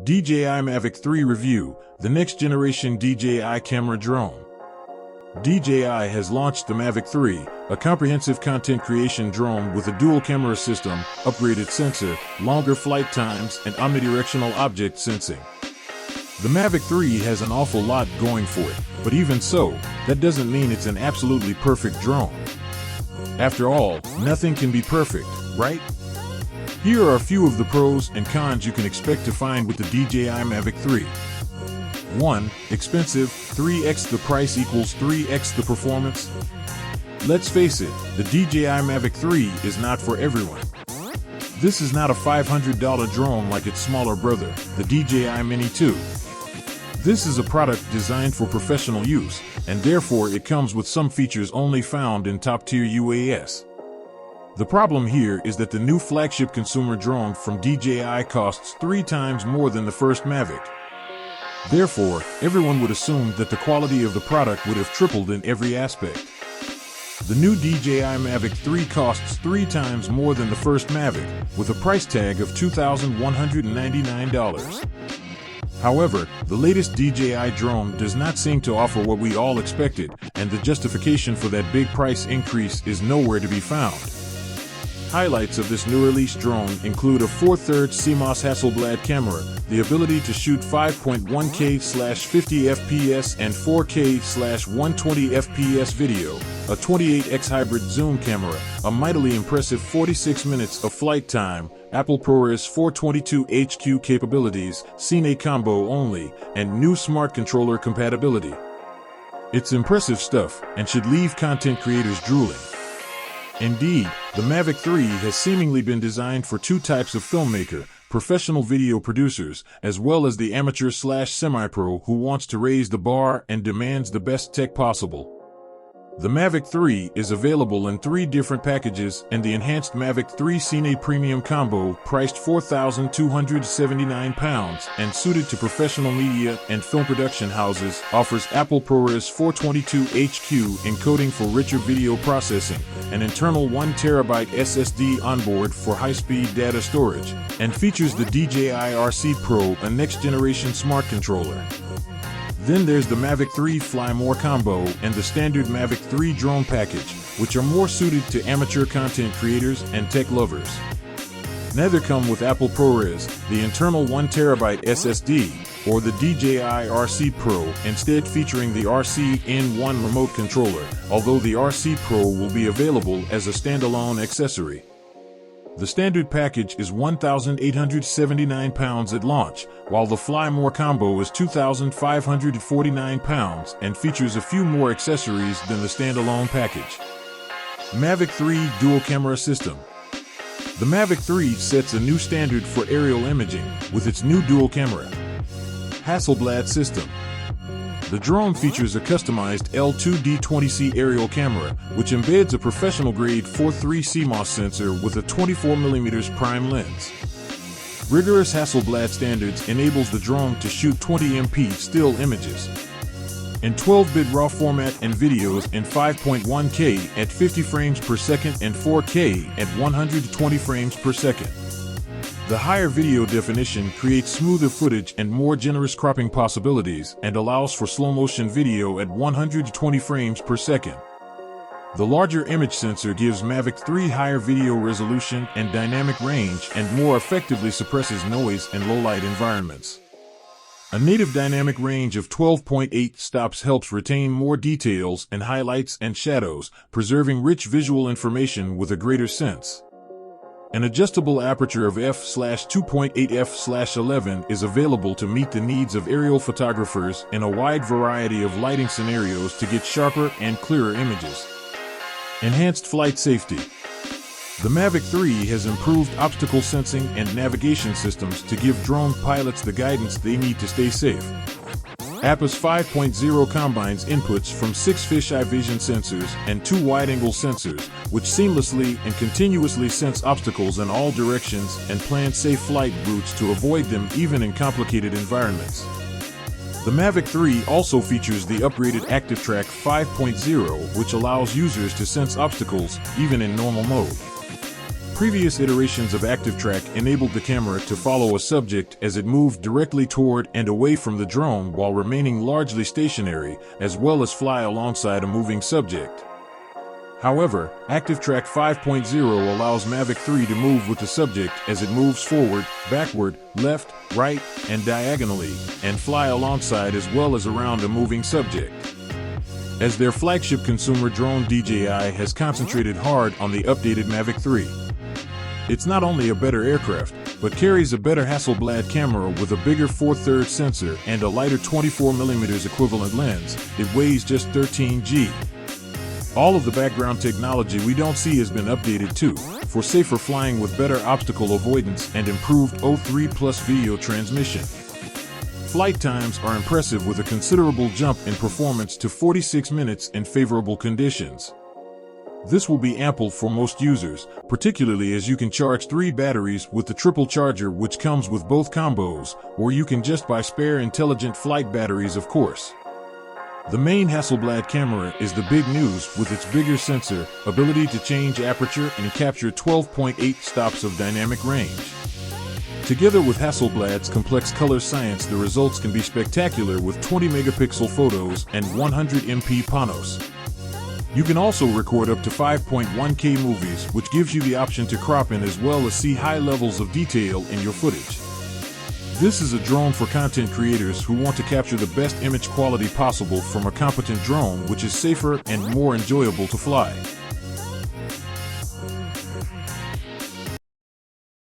DJI Mavic 3 Review, the next generation DJI camera drone. DJI has launched the Mavic 3, a comprehensive content creation drone with a dual camera system, upgraded sensor, longer flight times, and omnidirectional object sensing. The Mavic 3 has an awful lot going for it, but even so, that doesn't mean it's an absolutely perfect drone. After all, nothing can be perfect, right? Here are a few of the pros and cons you can expect to find with the DJI Mavic 3. 1. Expensive. 3x the price equals 3x the performance. Let's face it, the DJI Mavic 3 is not for everyone. This is not a $500 drone like its smaller brother, the DJI Mini 2. This is a product designed for professional use, and therefore it comes with some features only found in top-tier UAS. The problem here is that the new flagship consumer drone from DJI costs 3 times more than the first Mavic. Therefore, everyone would assume that the quality of the product would have tripled in every aspect. The new DJI Mavic 3 costs 3 times more than the first Mavic, with a price tag of $2,199. However, the latest DJI drone does not seem to offer what we all expected, and the justification for that big price increase is nowhere to be found. Highlights of this new release drone include a 4/3 CMOS Hasselblad camera, the ability to shoot 5.1K/50 FPS and 4K/120 FPS video, a 28x hybrid zoom camera, a mightily impressive 46 minutes of flight time, Apple ProRes 422 HQ capabilities, Cine combo only, and new smart controller compatibility. It's impressive stuff and should leave content creators drooling. Indeed, the Mavic 3 has seemingly been designed for 2 types of filmmaker, professional video producers, as well as the amateur/semi-pro who wants to raise the bar and demands the best tech possible. The Mavic 3 is available in 3 different packages, and the enhanced Mavic 3 Cine Premium Combo, priced £4,279 and suited to professional media and film production houses, offers Apple ProRes 422 HQ encoding for richer video processing, an internal 1TB SSD onboard for high-speed data storage, and features the DJI RC Pro, a next-generation smart controller. Then there's the Mavic 3 Fly More Combo and the standard Mavic 3 drone package, which are more suited to amateur content creators and tech lovers. Neither come with Apple ProRes, the internal 1TB SSD, or the DJI RC Pro, instead featuring the RC N1 remote controller, although the RC Pro will be available as a standalone accessory. The standard package is £1,879 at launch, while the Fly More Combo is £2,549 and features a few more accessories than the standalone package. Mavic 3 Dual Camera System. The Mavic 3 sets a new standard for aerial imaging with its new dual camera Hasselblad system. The drone features a customized L2D20C aerial camera, which embeds a professional-grade 4.3 CMOS sensor with a 24mm prime lens. Rigorous Hasselblad standards enables the drone to shoot 20MP still images in 12-bit RAW format and videos in 5.1K at 50 frames per second and 4K at 120 frames per second. The higher video definition creates smoother footage and more generous cropping possibilities and allows for slow-motion video at 120 frames per second. The larger image sensor gives Mavic 3 higher video resolution and dynamic range and more effectively suppresses noise in low-light environments. A native dynamic range of 12.8 stops helps retain more details and highlights and shadows, preserving rich visual information with a greater sense. An adjustable aperture of f/2.8 f/11 is available to meet the needs of aerial photographers in a wide variety of lighting scenarios to get sharper and clearer images. Enhanced flight safety. The Mavic 3 has improved obstacle sensing and navigation systems to give drone pilots the guidance they need to stay safe. APAS 5.0 combines inputs from 6 fisheye vision sensors and 2 wide-angle sensors, which seamlessly and continuously sense obstacles in all directions and plan safe flight routes to avoid them even in complicated environments. The Mavic 3 also features the upgraded ActiveTrack 5.0, which allows users to sense obstacles even in normal mode. Previous iterations of Active Track enabled the camera to follow a subject as it moved directly toward and away from the drone while remaining largely stationary, as well as fly alongside a moving subject. However, Active Track 5.0 allows Mavic 3 to move with the subject as it moves forward, backward, left, right, and diagonally, and fly alongside as well as around a moving subject. As their flagship consumer drone, DJI has concentrated hard on the updated Mavic 3. It's not only a better aircraft, but carries a better Hasselblad camera with a bigger 4/3 sensor and a lighter 24mm equivalent lens. It weighs just 13 g. All of the background technology we don't see has been updated too, for safer flying with better obstacle avoidance and improved O3 Plus video transmission. Flight times are impressive with a considerable jump in performance to 46 minutes in favorable conditions. This will be ample for most users, particularly as you can charge 3 batteries with the triple charger, which comes with both combos, or you can just buy spare intelligent flight batteries, of course. The main Hasselblad camera is the big news with its bigger sensor, ability to change aperture and capture 12.8 stops of dynamic range. Together with Hasselblad's complex color science, the results can be spectacular with 20 megapixel photos and 100 MP panos. You can also record up to 5.1K movies, which gives you the option to crop in as well as see high levels of detail in your footage. This is a drone for content creators who want to capture the best image quality possible from a competent drone, which is safer and more enjoyable to fly.